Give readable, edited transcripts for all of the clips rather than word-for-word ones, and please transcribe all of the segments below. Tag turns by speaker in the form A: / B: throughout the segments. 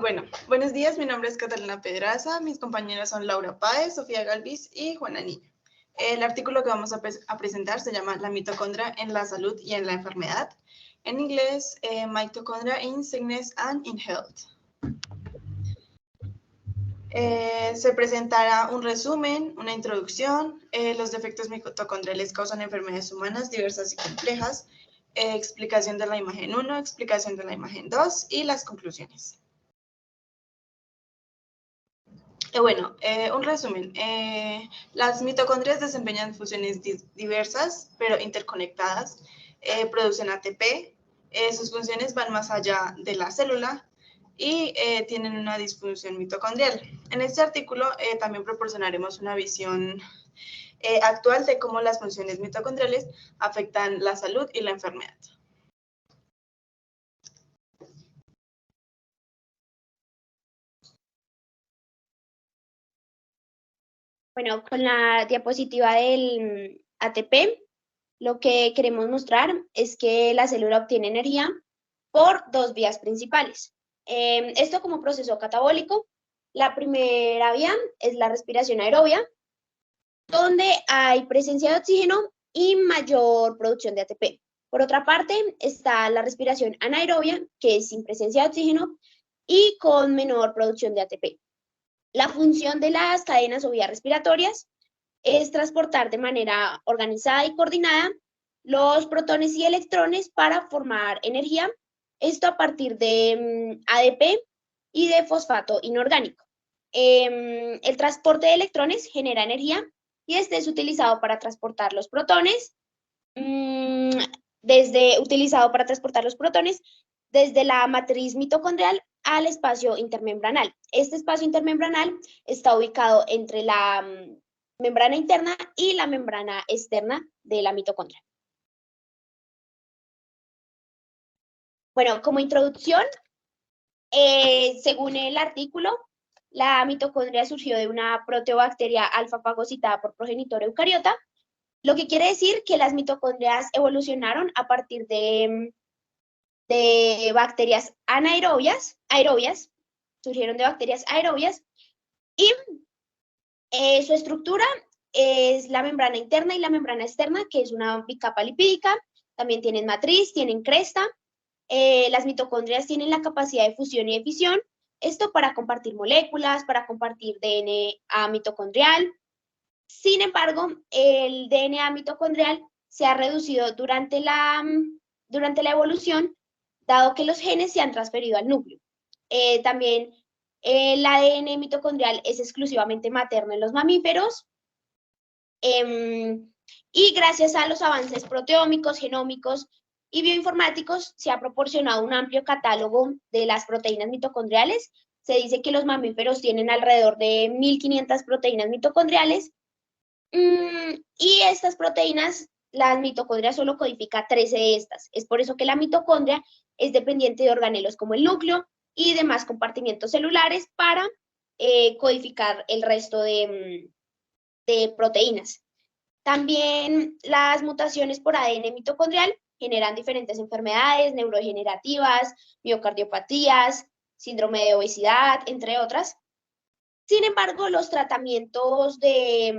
A: Bueno, buenos días, mi nombre es Catalina Pedraza, mis compañeras son Laura Páez, Sofía Galvis y Juana Niño. El artículo que vamos a presentar se llama La mitocondria en la salud y en la enfermedad. En inglés, Mitochondria in Sickness and in Health. Se presentará un resumen, una introducción, los defectos mitocondriales causan enfermedades humanas diversas y complejas, explicación de la imagen 1, explicación de la imagen 2 y las conclusiones. Un resumen. Las mitocondrias desempeñan funciones diversas, pero interconectadas, producen ATP, sus funciones van más allá de la célula y tienen una disfunción mitocondrial. En este artículo también proporcionaremos una visión actual de cómo las funciones mitocondriales afectan la salud y la enfermedad.
B: Bueno, con la diapositiva del ATP, lo que queremos mostrar es que la célula obtiene energía por dos vías principales. Esto como proceso catabólico. La primera vía es la respiración aerobia, donde hay presencia de oxígeno y mayor producción de ATP. Por otra parte, está la respiración anaerobia, que es sin presencia de oxígeno y con menor producción de ATP. La función de las cadenas o vías respiratorias es transportar de manera organizada y coordinada los protones y electrones para formar energía, esto a partir de ADP y de fosfato inorgánico. El transporte de electrones genera energía y este es utilizado para transportar los protones, desde la matriz mitocondrial al espacio intermembranal. Este espacio intermembranal está ubicado entre la membrana interna y la membrana externa de la mitocondria. Bueno, como introducción, según el artículo, la mitocondria surgió de una proteobacteria alfa-fagocitada por progenitor eucariota, lo que quiere decir que las mitocondrias evolucionaron a partir de bacterias anaerobias, surgieron de bacterias aerobias, y su estructura es la membrana interna y la membrana externa, que es una bicapa lipídica. También tienen matriz, tienen cresta. Las mitocondrias tienen la capacidad de fusión y de fisión, esto para compartir moléculas, para compartir DNA mitocondrial. Sin embargo, el DNA mitocondrial se ha reducido durante la evolución, dado que los genes se han transferido al núcleo. También el ADN mitocondrial es exclusivamente materno en los mamíferos, y gracias a los avances proteómicos, genómicos y bioinformáticos se ha proporcionado un amplio catálogo de las proteínas mitocondriales. Se dice que los mamíferos tienen alrededor de 1500 proteínas mitocondriales, y estas proteínas, las mitocondrias solo codifica 13 de estas. Es por eso que la mitocondria es dependiente de organelos como el núcleo y demás compartimientos celulares para codificar el resto de proteínas. También las mutaciones por ADN mitocondrial generan diferentes enfermedades neurodegenerativas, miocardiopatías, síndrome de obesidad, entre otras. Sin embargo, los tratamientos de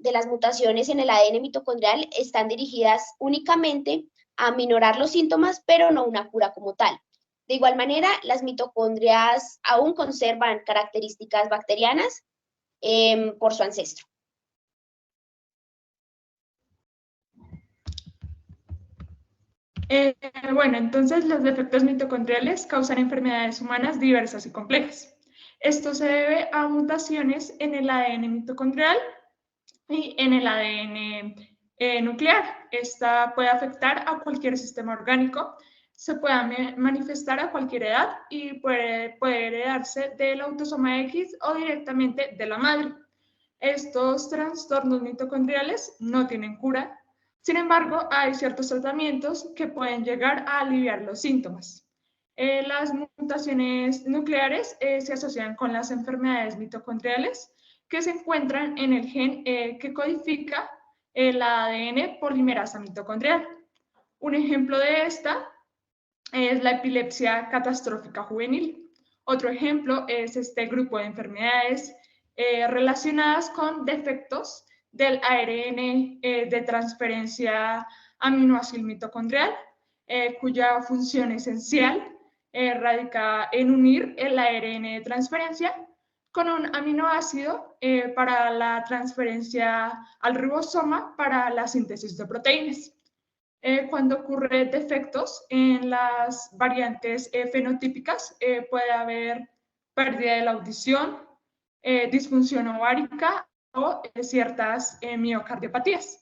B: las mutaciones en el ADN mitocondrial están dirigidas únicamente a aminorar los síntomas, pero no una cura como tal. De igual manera, las mitocondrias aún conservan características bacterianas por su ancestro.
C: Entonces los defectos mitocondriales causan enfermedades humanas diversas y complejas. Esto se debe a mutaciones en el ADN mitocondrial y en el ADN nuclear. Esta puede afectar a cualquier sistema orgánico, se puede manifestar a cualquier edad y puede heredarse del autosoma X o directamente de la madre. Estos trastornos mitocondriales no tienen cura. Sin embargo, hay ciertos tratamientos que pueden llegar a aliviar los síntomas. Las mutaciones nucleares se asocian con las enfermedades mitocondriales que se encuentran en el gen que codifica el ADN polimerasa mitocondrial. Un ejemplo de esta es la epilepsia catastrófica juvenil. Otro ejemplo es este grupo de enfermedades relacionadas con defectos del ARN de transferencia aminoácido mitocondrial, cuya función esencial radica en unir el ARN de transferencia con un aminoácido para la transferencia al ribosoma para la síntesis de proteínas. Cuando ocurre defectos en las variantes fenotípicas, puede haber pérdida de la audición, disfunción ovárica o ciertas miocardiopatías.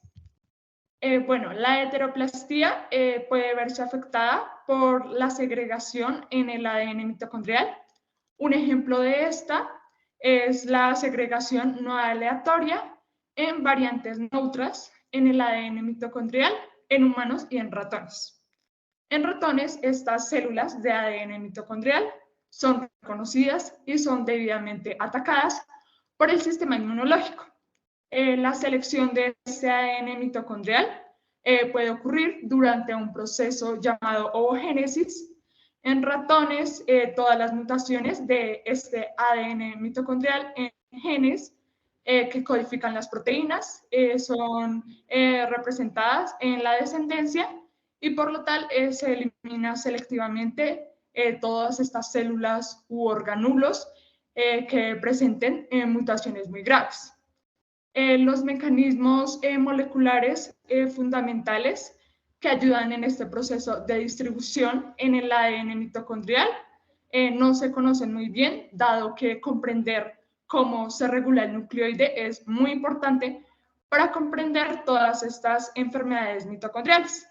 C: Bueno, la heteroplastía puede verse afectada por la segregación en el ADN mitocondrial. Un ejemplo de esta es la segregación no aleatoria en variantes neutras en el ADN mitocondrial en humanos y en ratones. En ratones, estas células de ADN mitocondrial son reconocidas y son debidamente atacadas por el sistema inmunológico. La selección de este ADN mitocondrial puede ocurrir durante un proceso llamado ovogénesis. En ratones, todas las mutaciones de este ADN mitocondrial en genes que codifican las proteínas son representadas en la descendencia y por lo tal se elimina selectivamente todas estas células u organulos que presenten mutaciones muy graves. Los mecanismos moleculares fundamentales que ayudan en este proceso de distribución en el ADN mitocondrial no se conocen muy bien, dado que comprender cómo se regula el nucleoide es muy importante para comprender todas estas enfermedades mitocondriales.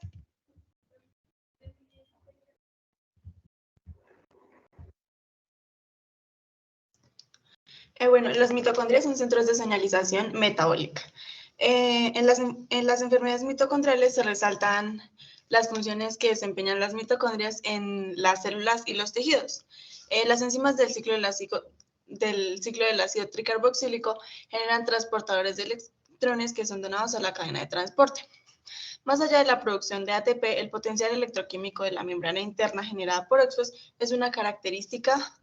A: Bueno, las mitocondrias son centros de señalización metabólica. En las enfermedades mitocondriales se resaltan las funciones que desempeñan las mitocondrias en las células y los tejidos. Las enzimas del ciclo del ácido tricarboxílico generan transportadores de electrones que son donados a la cadena de transporte. Más allá de la producción de ATP, el potencial electroquímico de la membrana interna generada por OXPHOS es una característica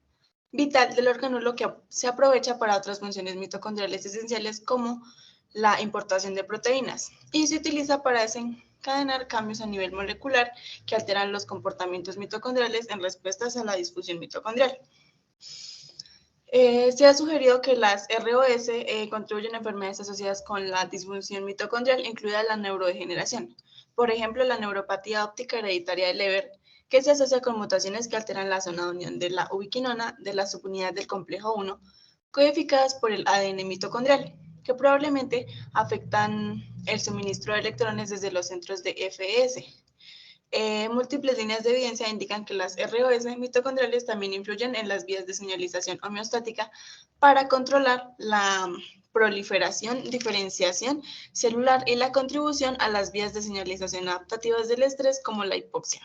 A: vital del organulo que se aprovecha para otras funciones mitocondriales esenciales como la importación de proteínas y se utiliza para desencadenar cambios a nivel molecular que alteran los comportamientos mitocondriales en respuestas a la disfunción mitocondrial. Se ha sugerido que las ROS contribuyen a enfermedades asociadas con la disfunción mitocondrial, incluida la neurodegeneración. Por ejemplo, la neuropatía óptica hereditaria de Leber, que se asocia con mutaciones que alteran la zona de unión de la ubiquinona de la subunidad del complejo 1, codificadas por el ADN mitocondrial, que probablemente afectan el suministro de electrones desde los centros de FS. Múltiples líneas de evidencia indican que las ROS mitocondriales también influyen en las vías de señalización homeostática para controlar la proliferación, diferenciación celular y la contribución a las vías de señalización adaptativas del estrés como la hipoxia.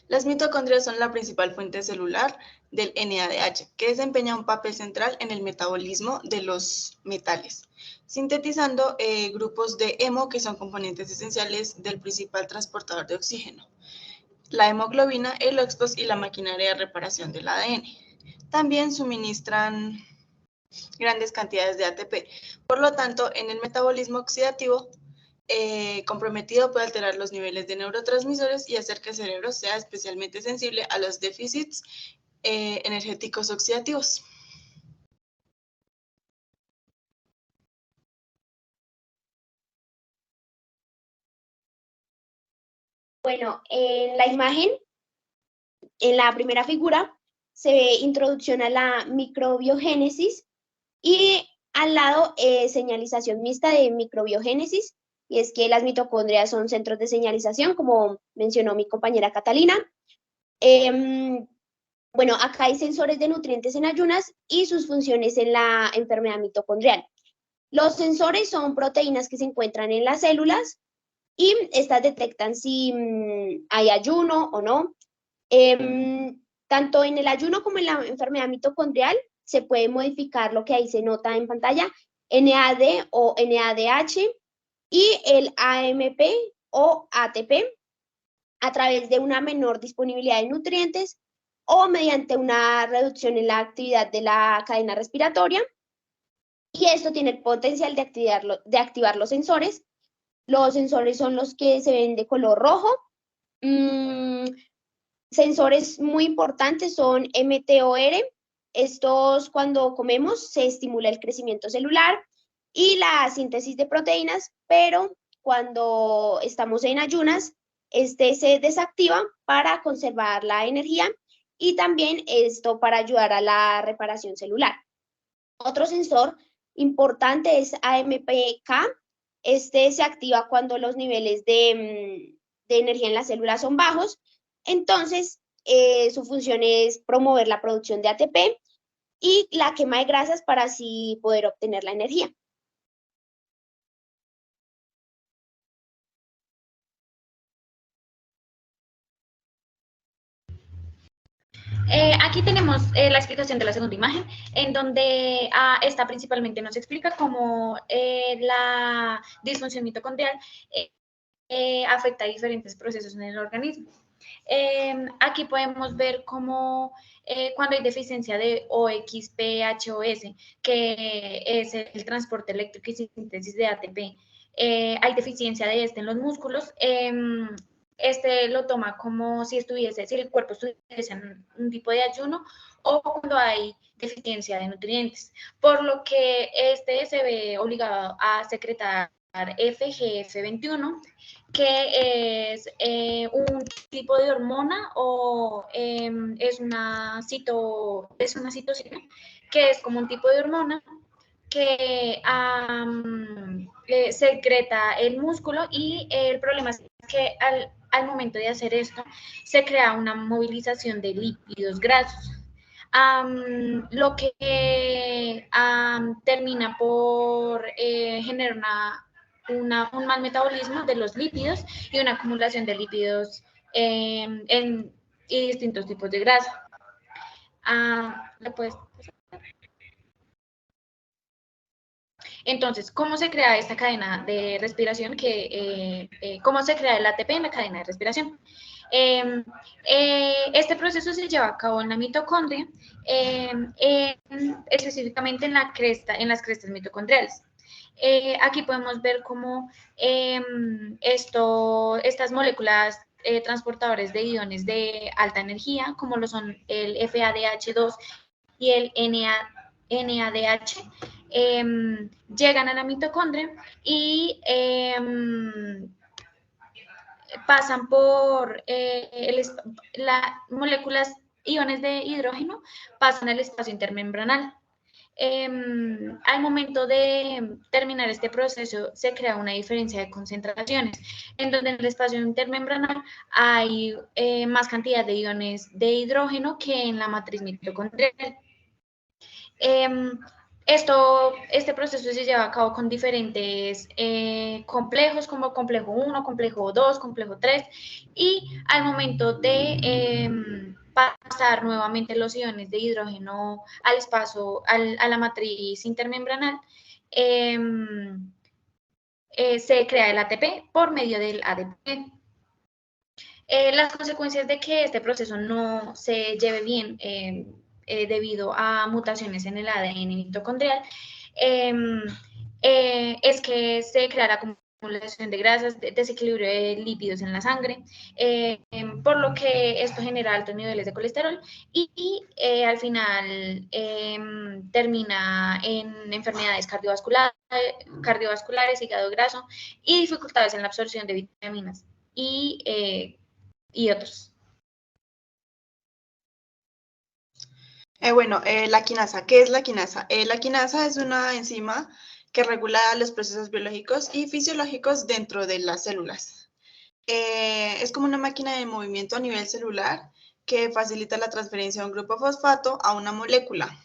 A: Las mitocondrias son la principal fuente celular del NADH, que desempeña un papel central en el metabolismo de los metales, sintetizando grupos de hemo que son componentes esenciales del principal transportador de oxígeno, la hemoglobina, el OXPHOS y la maquinaria de reparación del ADN. También suministran grandes cantidades de ATP. Por lo tanto, en el metabolismo oxidativo comprometido puede alterar los niveles de neurotransmisores y hacer que el cerebro sea especialmente sensible a los déficits energéticos oxidativos.
B: Bueno, en la imagen, en la primera figura, se ve introducción a la microbiogénesis y al lado señalización mixta de microbiogénesis, y es que las mitocondrias son centros de señalización, como mencionó mi compañera Catalina. Bueno, acá hay sensores de nutrientes en ayunas y sus funciones en la enfermedad mitocondrial. Los sensores son proteínas que se encuentran en las células y estas detectan si hay ayuno o no. Tanto en el ayuno como en la enfermedad mitocondrial se puede modificar lo que ahí se nota en pantalla, NAD o NADH y el AMP o ATP. a través de una menor disponibilidad de nutrientes o mediante una reducción en la actividad de la cadena respiratoria. Y esto tiene el potencial de activar los sensores. Los sensores son los que se ven de color rojo. Sensores muy importantes son mTOR. Estos, cuando comemos, se estimula el crecimiento celular y la síntesis de proteínas, pero cuando estamos en ayunas, este se desactiva para conservar la energía y también esto para ayudar a la reparación celular. Otro sensor importante es AMPK. Este se activa cuando los niveles de energía en la célula son bajos. Entonces, su función es promover la producción de ATP y la quema de grasas para así poder obtener la energía.
D: Aquí tenemos la explicación de la segunda imagen, en donde esta principalmente nos explica cómo la disfunción mitocondrial afecta a diferentes procesos en el organismo. Aquí podemos ver cómo cuando hay deficiencia de OXPHOS, que es el transporte eléctrico y síntesis de ATP, hay deficiencia de este en los músculos. Este lo toma como si el cuerpo estuviese en un tipo de ayuno o cuando hay deficiencia de nutrientes, por lo que este se ve obligado a secretar FGF21, que es un tipo de hormona o es una citocina, que es como un tipo de hormona que secreta el músculo, y el problema es que al momento de hacer esto se crea una movilización de lípidos grasos, lo que termina por generar un mal metabolismo de los lípidos y una acumulación de lípidos y distintos tipos de grasa. Después, entonces, ¿cómo se crea esta cadena de respiración? ¿Cómo se crea el ATP en la cadena de respiración? Este proceso se lleva a cabo en la mitocondria, específicamente en las crestas mitocondriales. Aquí podemos ver cómo estas moléculas transportadores de iones de alta energía, como lo son el FADH2 y el NADH, llegan a la mitocondria y pasan por las moléculas, iones de hidrógeno, pasan al espacio intermembranal. Al momento de terminar este proceso se crea una diferencia de concentraciones, en donde en el espacio intermembranal hay más cantidad de iones de hidrógeno que en la matriz mitocondrial. Este proceso se lleva a cabo con diferentes complejos, como complejo 1, complejo 2, complejo 3, y al momento de pasar nuevamente los iones de hidrógeno al espacio, a la matriz intermembranal, se crea el ATP por medio del ADP. Las consecuencias de que este proceso no se lleve bien debido a mutaciones en el ADN mitocondrial es que se crea la acumulación de grasas, desequilibrio de lípidos en la sangre, por lo que esto genera altos niveles de colesterol y al final termina en enfermedades cardiovasculares, hígado graso y dificultades en la absorción de vitaminas y otros.
A: La quinasa. ¿Qué es la quinasa? La quinasa es una enzima que regula los procesos biológicos y fisiológicos dentro de las células. Es como una máquina de movimiento a nivel celular que facilita la transferencia de un grupo fosfato a una molécula,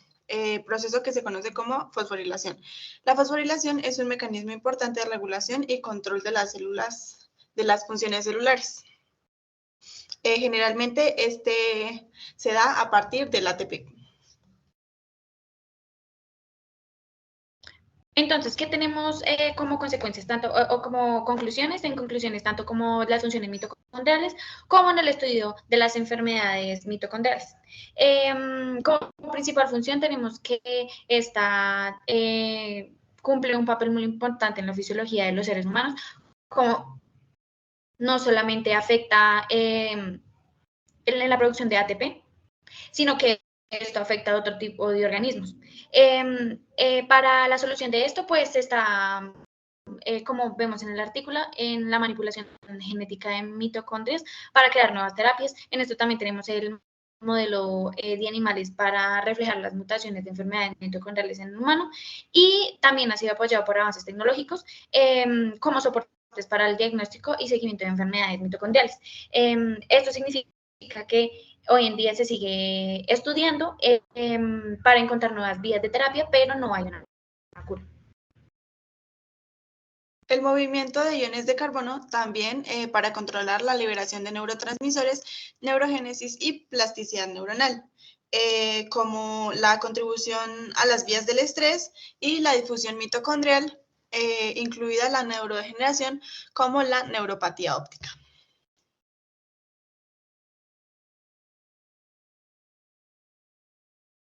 A: proceso que se conoce como fosforilación. La fosforilación es un mecanismo importante de regulación y control de las células, de las funciones celulares. Generalmente este se da a partir del ATP.
D: Entonces, ¿qué tenemos como consecuencias tanto o como conclusiones? En conclusiones, tanto como las funciones mitocondriales como en el estudio de las enfermedades mitocondriales. Como principal función tenemos que esta cumple un papel muy importante en la fisiología de los seres humanos, como no solamente afecta en la producción de ATP, sino que esto afecta a otro tipo de organismos. Para la solución de esto, pues está, como vemos en el artículo, en la manipulación genética de mitocondrias para crear nuevas terapias. En esto también tenemos el modelo de animales para reflejar las mutaciones de enfermedades mitocondriales en el humano, y también ha sido apoyado por avances tecnológicos como soportes para el diagnóstico y seguimiento de enfermedades mitocondriales. Esto significa que hoy en día se sigue estudiando para encontrar nuevas vías de terapia, pero no hay una cura.
A: El movimiento de iones de carbono también para controlar la liberación de neurotransmisores, neurogénesis y plasticidad neuronal, como la contribución a las vías del estrés y la difusión mitocondrial, incluida la neurodegeneración como la neuropatía óptica.